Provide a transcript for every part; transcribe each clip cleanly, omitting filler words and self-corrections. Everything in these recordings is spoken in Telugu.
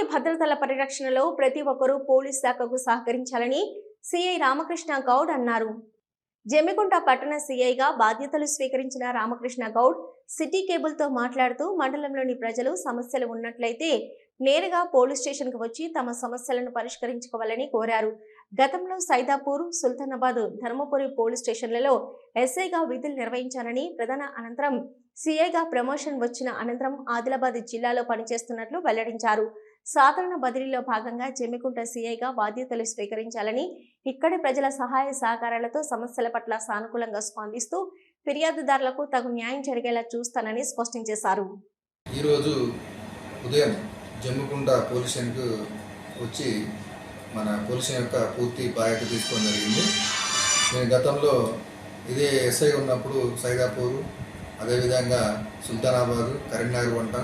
శాంతి భద్రతల పరిరక్షణలో ప్రతి ఒక్కరూ పోలీస్ శాఖకు సహకరించాలని సిఐ రామకృష్ణ గౌడ్ అన్నారు. జమ్మికుంట పట్టణ సిఐగా బాధ్యతలు స్వీకరించిన రామకృష్ణ గౌడ్ సిటీ కేబుల్తో మాట్లాడుతూ మండలంలోని ప్రజలు సమస్యలు ఉన్నట్లయితే నేరుగా పోలీస్ స్టేషన్కు వచ్చి తమ సమస్యలను పరిష్కరించుకోవాలని కోరారు. గతంలో సైదాపూర్, సుల్తానాబాద్, ధర్మపురి పోలీస్ స్టేషన్లలో ఎస్ఐగా విధులు నిర్వహించానని, ప్రధాన అనంతరం సిఐగా ప్రమోషన్ వచ్చిన అనంతరం ఆదిలాబాద్ జిల్లాలో పనిచేస్తున్నట్లు వెల్లడించారు. సాధారణ బదిలీలో భాగంగా జమ్మికుంట సిఐగా బాధ్యతలు స్వీకరించాలని, ఇక్కడి ప్రజల సహాయ సహకారాలతో సమస్యల పట్ల సానుకూలంగా స్పందిస్తూ ఫిర్యాదుదారులకు తగు న్యాయం జరిగేలా చూస్తానని స్పష్టం చేశారు. ఈరోజు ఉదయం జమ్మికుంట పోలీస్ స్టేషన్కు వచ్చి మన పోలీస్ స్టేషన్ యొక్క పూర్తి బాధ్యత తీసుకోవడం జరిగింది. నేను గతంలో ఇదే ఎస్ఐ ఉన్నప్పుడు సైదాపూర్, అదేవిధంగా సుల్తానాబాద్, కరీంనగర్ వంట,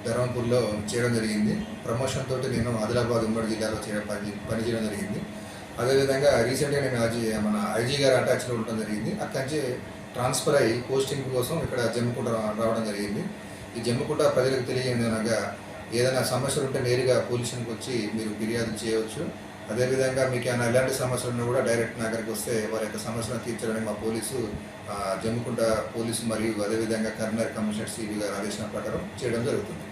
ధర్మపూర్లో చేయడం జరిగింది. ప్రమోషన్ తోటి నేను ఆదిలాబాద్ ఉమ్మడి జిల్లాలో పనిచేయడం జరిగింది. అదేవిధంగా రీసెంట్గా నేను మన ఐజీ గారు అటాచ్లో ఉండడం జరిగింది. అక్కడి నుంచి ట్రాన్స్ఫర్ అయ్యి పోస్టింగ్ కోసం ఇక్కడ జమ్మికుంట రావడం జరిగింది. ఈ జమ్మికుంట ప్రజలకు తెలియజేయనగా ఏదైనా సమస్యలు ఉంటే నేరుగా పోలీస్ స్టేషన్కి వచ్చి మీరు ఫిర్యాదు చేయవచ్చు. అదేవిధంగా మీకు ఏమైనా ఎలాంటి సమస్యలు ఉన్నా కూడా డైరెక్ట్ నా దగ్గరికి వస్తే వారి యొక్క సమస్యలను తీర్చడానికి మా పోలీసు జమ్మికుంట పోలీసు మరియు అదేవిధంగా కరీంనగర్ కమిషనర్ సిబి గారు ఆదేశం ప్రకారం చేయడం జరుగుతుంది.